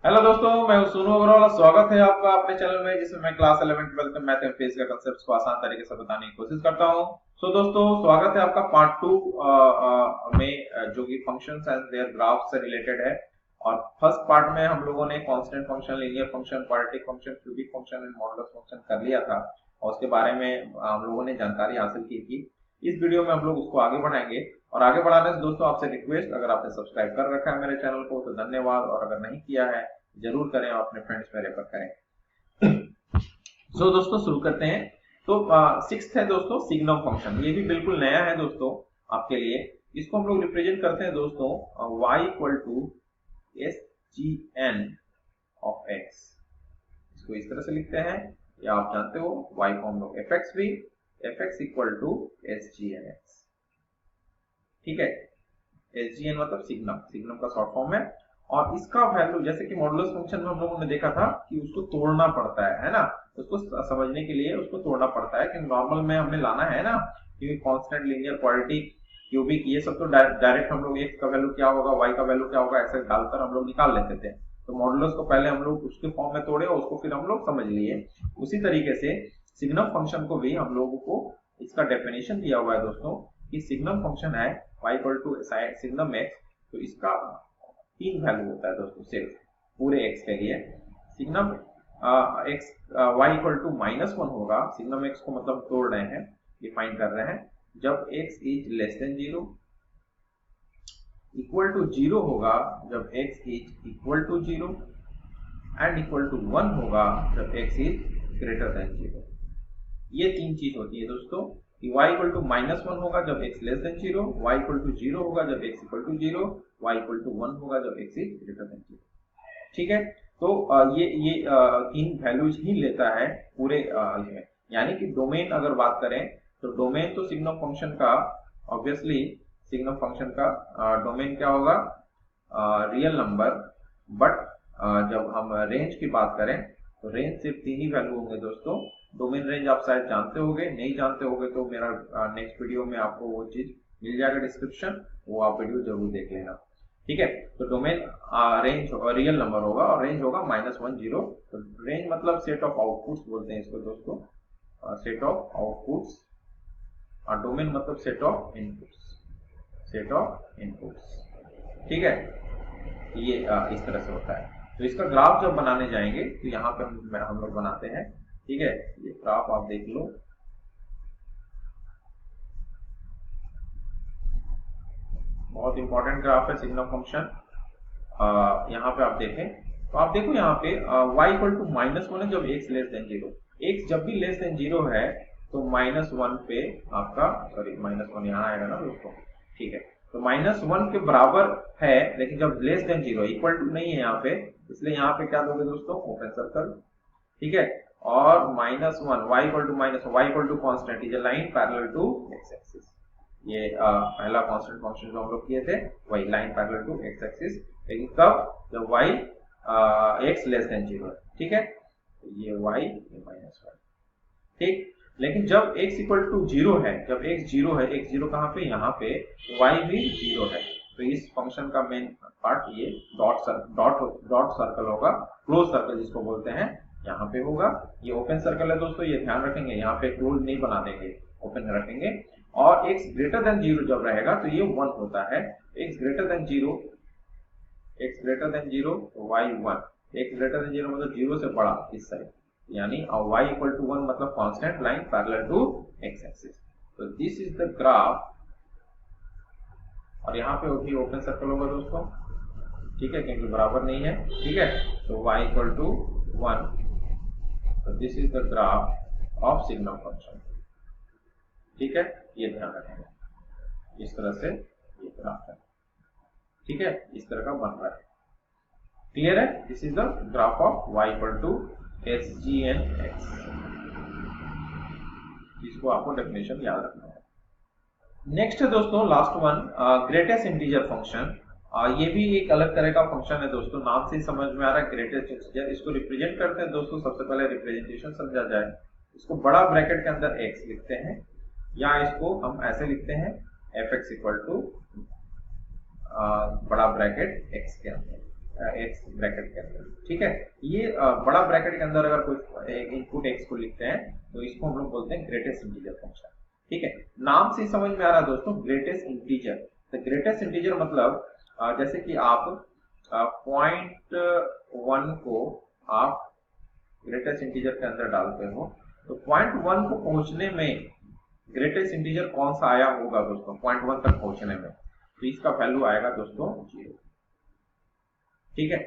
Hello दोस्तों, मैं हूं सोनू अग्रवाल। स्वागत है आपका अपने चैनल में, जिसमें मैं क्लास 11 12 में मैथ एंड फिजिक्स के कांसेप्ट्स को आसान तरीके से बताने की कोशिश करता हूं। दोस्तों, स्वागत है आपका पार्ट 2 में, जो कि फंक्शंस एंड देयर ग्राफ्स से रिलेटेड है। और फर्स्ट पार्ट में हम लोगों ने constant function, linear function, quadratic function, cubic function and modulus function कर लिया था और उसके बारे में हम लोगों ने जानकारी हासिल की थी। इस वीडियो में हम लोग उसको आगे बढ़ाएंगे। और आगे बढ़ाने से दोस्तों आपसे रिक्वेस्ट, अगर आपने सब्सक्राइब कर रखा है मेरे चैनल को तो धन्यवाद, और अगर नहीं किया है जरूर करें और अपने फ्रेंड्स में रेफर करें। दोस्तों शुरू करते हैं। तो सिक्स्थ है दोस्तों सिग्नम फंक्शन। ये भी बिल्कुल नया है दोस्तों आपके लिए। इसको हम लोग रिप्रेजेंट करते हैं दोस्तों y equal to S G N of x. इसको इस तरह से लिखते हैं, या आप जानते हो y को हम लोग एफ एक्स भी, f x equal to S G N x. ठीक है, एस जी एन मतलब सिग्नम, सिग्नम का शॉर्ट फॉर्म है। और इसका वैल्यू, जैसे कि मॉडुलस फंक्शन में हम लोगों ने देखा था कि उसको तोड़ना पड़ता है ना। उसको समझने के लिए उसको तोड़ना पड़ता है कि नॉर्मल में हमने लाना है ना, क्योंकि कांस्टेंट, लीनियर, क्वाड्रेटिक, क्यूबिक, ये सब तो डायरेक्ट हम लोग एक्स का वैल्यू क्या होगा, वाई का वैल्यू क्या होगा, ऐसे डालकर हम लोग निकाल लेते थे। तो मॉडुलस को पहले हम लोग उसके फॉर्म में तोड़े और उसको फिर हम लोग समझ लिए। उसी तरीके से सिग्नम फंक्शन को भी हम लोगों को इसका डेफिनेशन दिया हुआ है दोस्तों, कि सिग्नम फंक्शन है y equal to signum x। तो इसका तीन वैल्यू होता है दोस्तों सिर्फ पूरे x के लिए। Signum x y equal to -1 होगा। सिग्नम x को मतलब तोड़ रहे हैं, डिफाइन कर रहे हैं, जब x is less than 0। Equal to 0 होगा जब x is equal to 0, and equal to 1 होगा जब x इज ग्रेटर देन 0। ये तीन चीज होती है दोस्तों, कि y इक्वल टू -1 होगा जब x less than 0, y equal to 0 होगा जब x equal to 0, y equal to 1 होगा जब x इज ग्रेटर देन 0। ठीक है, तो ये तीन वैल्यूज ही लेता है पूरे इसमें। यानी कि डोमेन अगर बात करें तो डोमेन तो सिग्नम फंक्शन का, ऑब्वियसली सिग्नम फंक्शन का डोमेन क्या होगा, रियल नंबर। बट जब हम रेंज की बात करें तो रेंज सिर्फ तीन ही वैल्यू होंगे दोस्तों। डोमेन रेंज आप शायद जानते होंगे, नहीं जानते होंगे तो मेरा नेक्स्ट वीडियो में आपको वो चीज मिल जाएगा डिस्क्रिप्शन, वो आप वीडियो जरूर देख लेना। ठीक है, तो डोमेन रेंज रियल नंबर होगा और रेंज होगा -1 0। तो रेंज मतलब सेट ऑफ आउटपुट्स बोलते हैं इसको दोस्तों, सेट ऑफ आउटपुट्स। और डोमेन मतलब set of inputs, set of inputs. ठीक है, ये इस तरह से होता है। तो इसका ग्राफ जब बनाने जाएंगे तो यहाँ पे हम लोग बनाते हैं। ठीक है, ये ग्राफ आप देख लो। बहुत इंपॉर्टेंट ग्राफ है सिग्नम फंक्शन। यहाँ पे आप देखें तो आप देखो यहाँ पे y इक्वल टू -1 है जब x लेस देन 0। x जब भी लेस देन 0 है तो -1 पे आपका, सॉरी -1 यहाँ आएगा ना दोस्तों। ठीक है, तो -1 के बराबर है, लेकिन जब लेस देन 0, इक्वल टू नहीं है यहाँ पे, इसलिए यहाँ पे क्या दोगे दोस्तों, ओपन सर्कल। ठीक है, और -1, y equal to y equal to constant is a line parallel to x axis. ये पहला कांस्टेंट फंक्शन जो हम लोग किए थे, वही line parallel to x axis. लेकिन कब, जब y x लेस देन 0 है। ठीक है, ये y, ये -1। ठीक, लेकिन जब x इक्वल टू 0 है, जब x 0 है, x 0 कहाँ पे, यहाँ पे, तो y भी 0 है। तो इस फंक्शन का मेन पार्ट ये डॉट सर्कल होगा, क्लोज सर्कल जिसको बोलते हैं, यहाँ पे होगा। ये ओपन सर्कल है दोस्तों, ये ध्यान रखेंगे, यहाँ पे क्लोज नहीं बना देंगे, ओपन रखेंगे। और x ग्रेटर देन 0 जब रहेगा तो ये 1 होता है। x greater than 0, x greater than 0 तो y 1। x ग्रेटर देन 0 मतलब 0 से बड़ा इस साइड, यानी y इक्वल टू 1 मतलब constant line parallel to x axis. तो दिस इज द ग्राफ। और यहाँ पे भी ओपन सर्कल होगा दोस्तों, ठीक है, क्योंकि बराबर नहीं है। ठीक है, तो y इक्वल टू 1। तो this is the graph of signum function. ठीक है, ये ध्यान रखेंगे, इस तरह से ये ग्राफ है। ठीक है, इस तरह का बन रहा है। क्लियर है, this is the graph of y equal to S G N x. इसको आपको डेफिनेशन याद रखना है। नेक्स्ट है दोस्तों last one, greatest integer function. ये भी एक अलग तरह का फंक्शन है दोस्तों, नाम से समझ में आ रहा है ग्रेटेस्ट इंटीजर। इसको रिप्रेजेंट करते हैं दोस्तों, सबसे पहले रिप्रेजेंटेशन समझा जाए। इसको बड़ा ब्रैकेट के अंदर x लिखते हैं, या इसको हम ऐसे लिखते हैं f(x) इक्वल टू बड़ा ब्रैकेट x के अंदर। एक्स ब्रैकेट के अंदर, ठीक है। ये बड़ा ब्रैकेट के अंदर अगर कोई इनपुट एक्स को लिखते हैं तो इसको हम लोग बोलते हैं ग्रेटेस्ट इंटीजर फंक्शन, ठीक है। नाम से समझ में आ रहा है दोस्तों, ग्रेटेस्ट इंटीजर। तो ग्रेटेस्ट इंटीजर मतलब जैसे कि आप 0.1 को आप ग्रेटेस्ट इंटीजर के अंदर डालते हो, तो 0.1 को पहुंचने में ग्रेटेस्ट इंटीजर कौन सा आया होगा दोस्तों 0.1 तक पहुंचने में, तो इसका वैल्यू आएगा दोस्तों 0, ठीक है।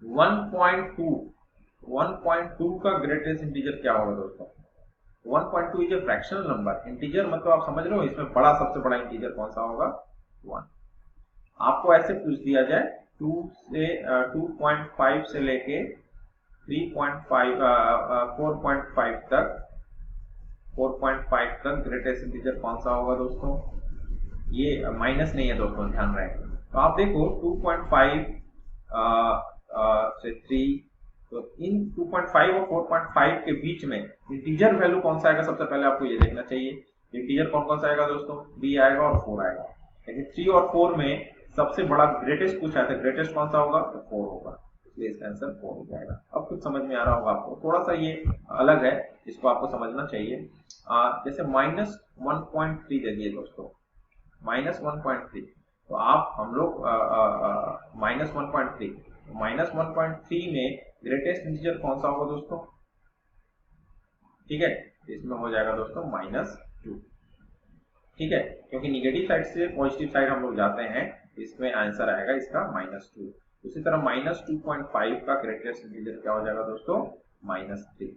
1.2 का ग्रेटेस्ट इंटीजर क्या होगा दोस्तों, 1.2 is a fractional number. Integer मतलब आप समझ रहे हो, इसमें बड़ा सबसे बड़ा इंटीजर कौन सा होगा 1। आपको ऐसे पूछ दिया जाए 2.5 से लेके 4.5 तक ग्रेटेस्ट इंटीजर कौन सा होगा दोस्तों, ये माइनस नहीं है दोस्तों, ध्यान रहे। तो आप देखो 2.5 से 3, तो इन 2.5 और 4.5 के बीच में इंटीजर वैल्यू कौन सा आएगा, सबसे पहले आपको ये देखना चाहिए। इंटीजर कौन कौन सा आएगा दोस्तों, 3 आएगा और 4 आएगा। लेकिन 3 और 4 में सबसे बड़ा ग्रेटेस्ट पूछा है, ग्रेटेस्ट कौन सा होगा, तो 4 होगा, इसलिए इसका आंसर 4 हो जाएगा। अब कुछ समझ में आ रहा होगा आपको, थोड़ा सा ये अलग है, इसको आपको समझना चाहिए। जैसे -1.3 दे दिए दोस्तों, -1.3, तो आप हम लोग -1.3 में ग्रेटेस्ट इंटीजर कौन सा होगा दोस्तों, ठीक है। इसमें हो जाएगा दोस्तों -2, ठीक है, क्योंकि निगेटिव साइड से पॉजिटिव साइड हम लोग जाते हैं, इसमें आंसर आएगा इसका -2। उसी तरह -2.5 का ग्रेटेस्ट इंटीजर क्या हो जाएगा दोस्तों, -3,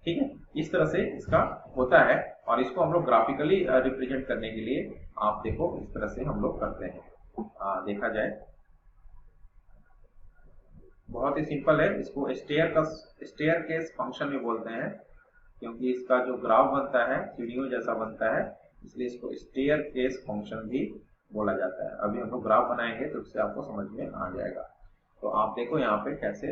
ठीक है। इस तरह से इसका होता है, और इसको हम लोग ग्राफिकली रिप्रेजेंट करने के लिए आप देखो इस तरह से हम लोग करते हैं। देखा जाए बहुत ही सिंपल है, इसको स्टेयर केस फंक्शन भी बोलते हैं, क्योंकि इसका जो ग्राफ बनता है सीढ़ियों जैसा बनता है, इसलिए इसको स्टेयर केस फंक्शन भी बोला जाता है। अभी हम लोग ग्राफ बनाएंगे तो उससे आपको समझ में आ जाएगा। तो आप देखो यहाँ पे कैसे,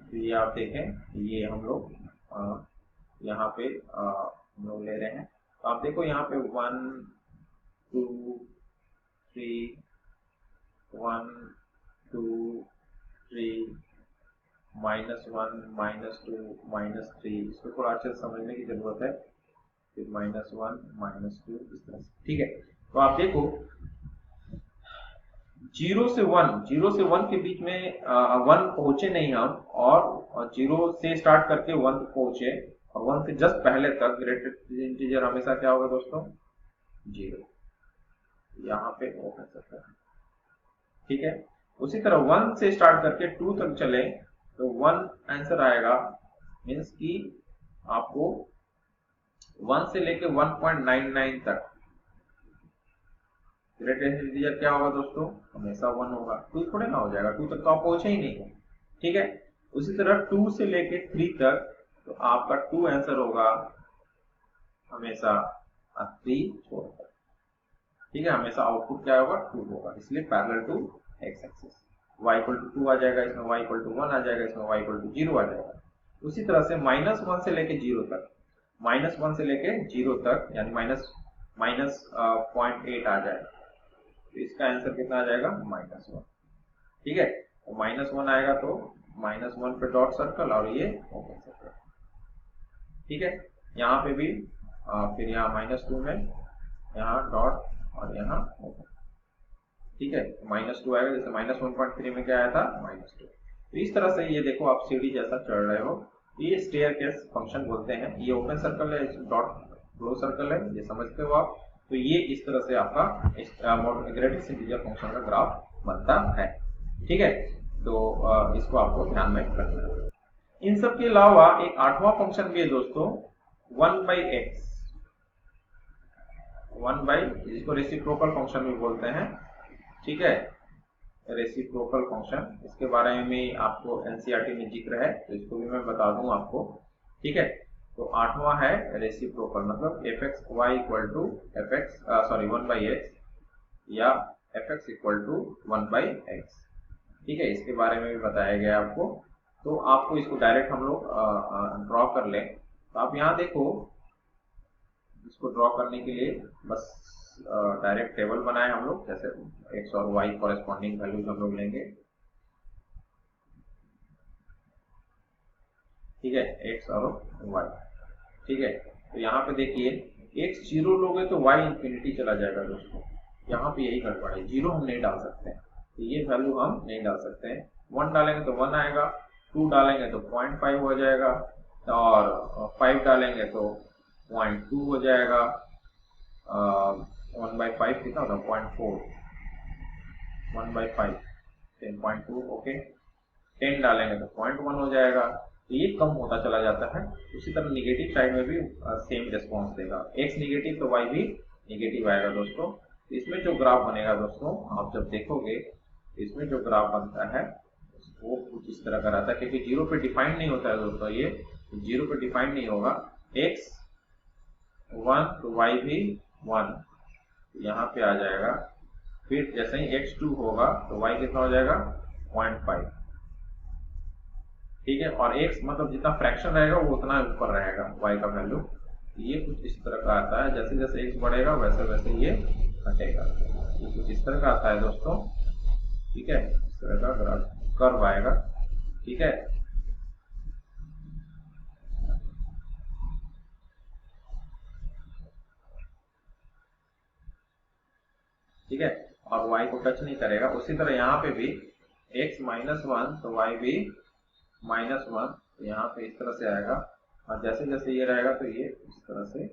तो ये आप देखें, ये हम लोग यहाँ पे हम लोग ले रहे हैं। तो आप देखो यहाँ पे 1 2 3 1 2 3 -1 -2 -3, इसको थोड़ा अच्छे से समझने की जरूरत है। फिर -1 -2 इस तरह से, ठीक है। तो आप देखो 0 से 1 के बीच में 1 पहुंचे नहीं हम, और 0 से स्टार्ट करके 1 पहुंचे, और 1 से जस्ट पहले तक ग्रेटेस्ट इंटीजर हमेशा क्या होगा दोस्तों, 0। यहाँ पे ओपन सकता है, ठीक है। उसी तरह 1 से स्टार्ट करके 2 तक चले तो 1 आंसर आएगा, मीन्स कि आपको 1 से लेके 1.99 तक ग्रेटेस्ट इंटीजर क्या होगा दोस्तों, हमेशा 1 होगा। 2 थोड़े ना हो जाएगा, 2 तक तो आप पहुंचे ही नहीं है, ठीक है। उसी तरह 2 से लेके 3 तक, तो आपका 2 आंसर होगा हमेशा 3 छोड़कर, ठीक है। हमेशा आउटपुट क्या होगा, 2 होगा, इसलिए parallel to x axis. y equal to 2 आ जाएगा, इसमें y इक्वल टू 1 आ जाएगा, इसमें y इक्वल टू 0 आ जाएगा। उसी तरह से -1 से लेके 0 तक, -1 से लेके 0 तक यानी -0.8 आ जाएगा, तो इसका आंसर कितना आ जाएगा, -1, ठीक है। तो -1 आएगा तो -1 पे डॉट सर्कल, और ये ओपन सर्कल, ठीक है। यहाँ पे भी फिर यहाँ -2 में यहाँ डॉट और यहाँ ओपन, ठीक है। -2 आएगा, जैसे -1.3 में क्या आया था, -2। तो इस तरह से ये देखो आप सीढ़ी जैसा चढ़ रहे हो, ये स्टेयर केस फंक्शन बोलते हैं। ये ओपन सर्कल है, डॉट क्लोज सर्कल है, ये समझते हो आप। तो ये इस तरह से आपका ग्रेटेस्ट इंटीजर फंक्शन का ग्राफ बनता है, ठीक है। तो इसको आपको ध्यान में रखना है। इन सब के अलावा एक 8वां फंक्शन भी है दोस्तों, 1/x, जिसको रेसिप्रोकल फंक्शन भी बोलते हैं, ठीक है। रेसिप्रोकल फंक्शन, इसके बारे में आपको एनसीईआरटी में जिक्र है, तो इसको भी मैं बता दूं आपको, ठीक है। तो 8वां है रेसिप्रोकल, मतलब fxy इक्वल टू 1/x या fx इक्वल टू 1/x, ठीक है। इसके बारे में भी बताया गया आपको। तो आपको इसको डायरेक्ट हम लोग ड्रॉ कर लें। तो आप यहाँ देखो, इसको ड्रॉ करने के लिए बस डायरेक्ट टेबल बनाए हम लोग, जैसे एक्स और वाई कॉरेस्पॉन्डिंग वैल्यूज हम लोग लेंगे, ठीक है, एक्स और वाई, ठीक है। तो यहाँ पे देखिए एक्स 0 लोगे तो वाई इंफिनिटी चला जाएगा दोस्तों, यहाँ पे यही गड़बड़ है, 0 हम नहीं डाल सकते हैं, तो ये वैल्यू हम नहीं डाल सकते हैं। 1 डालेंगे तो 1 आएगा, 2 डालेंगे तो 0.5 हो जाएगा, और 5 डालेंगे तो 0.2 हो जाएगा, 1/5 कितना होता है 0.4, 1/5 10.2, ओके। 10 डालेंगे तो 0.1 हो जाएगा, तो ये कम होता चला जाता है। उसी तरह निगेटिव साइड में भी सेम रिस्पॉन्स देगा, x नेगेटिव तो y भी नेगेटिव आएगा दोस्तों। इसमें जो ग्राफ बनेगा दोस्तों, आप जब देखोगे इसमें जो ग्राफ बनता है वो कुछ इस तरह का रहता है, क्योंकि 0 पे डिफाइन नहीं होता है दोस्तों, ये 0 पे डिफाइन नहीं होगा। x 1 तो y भी 1, यहाँ पे आ जाएगा। फिर जैसे ही x 2 होगा तो y कितना हो जाएगा 0.5, ठीक है। और x मतलब जितना फ्रैक्शन रहेगा वो उतना ऊपर रहेगा y का वैल्यू। ये कुछ इस तरह का आता है, जैसे जैसे x बढ़ेगा वैसे वैसे ये घटेगा, ये कुछ इस तरह का आता है दोस्तों, ठीक है। इस तरह का कर्व आएगा, ठीक है। ठीक है, और y को टच नहीं करेगा। उसी तरह यहाँ पे भी x -1 तो y भी -1, तो यहाँ पे इस तरह से आएगा, और जैसे जैसे ये रहेगा तो ये इस तरह से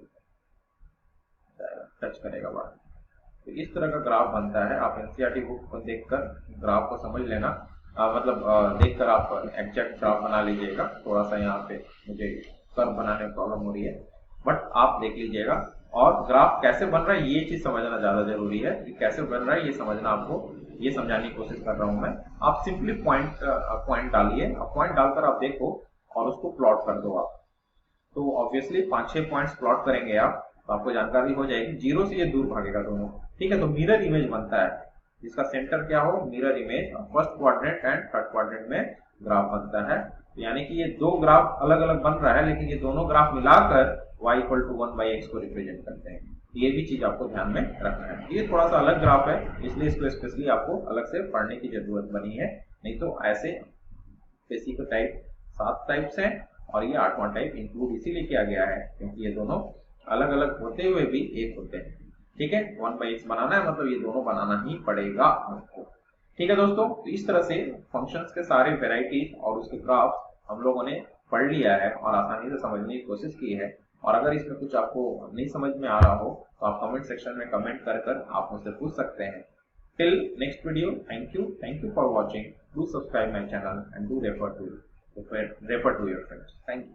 टच करेगा बाहर। तो इस तरह का ग्राफ बनता है। आप एनसीईआरटी बुक को देखकर ग्राफ को समझ लेना, देखकर आप एग्जैक्ट ग्राफ बना लीजिएगा। थोड़ा सा यहाँ पे मुझे कर्व बनाने में प्रॉब्लम हो रही है, बट आप देख लीजिएगा। और ग्राफ कैसे बन रहा है ये चीज समझना ज्यादा जरूरी है, कि कैसे बन रहा है ये समझना, आपको ये समझाने की कोशिश कर रहा हूं मैं। आप सिंपली पॉइंट डालिए, पॉइंट डालकर आप देखो और उसको प्लॉट कर दो आप। तो ऑब्वियसली 5-6 पॉइंट्स प्लॉट करेंगे आप, तो आपको जानकारी हो जाएगी। 0 से ये दूर भागेगा दोनों, ठीक है। तो मिरर इमेज बनता है, जिसका सेंटर क्या हो, mirror image, first quadrant and third quadrant में ग्राफ बनता है। यानी कि ये दो ग्राफ अलग अलग बन रहा है, लेकिन ये दोनों ग्राफ मिलाकर y = 1/x को रिप्रेजेंट करते हैं। ये भी चीज आपको ध्यान में रखना है। ये थोड़ा सा अलग ग्राफ है, इसलिए इसको स्पेशली आपको अलग से पढ़ने की जरूरत बनी है, नहीं तो ऐसे बेसिक टाइप 7 टाइप्स हैं, और ये 8वां टाइप इंक्लूड इसीलिए किया गया है क्योंकि ये दोनों अलग अलग होते हुए भी एक होते हैं, ठीक है। 1/x बनाना है मतलब ये दोनों बनाना ही पड़ेगा आपको, ठीक है दोस्तों। तो इस तरह से फंक्शंस के सारे वेराइटीज और उसके ग्राफ हम लोगों ने पढ़ लिया है और आसानी से समझने की कोशिश की है। और अगर इसमें कुछ आपको नहीं समझ में आ रहा हो तो आप कमेंट सेक्शन में कमेंट कर आप मुझसे पूछ सकते हैं। Till next video, thank you for watching. Do subscribe my channel and do refer to your friends. Thank you.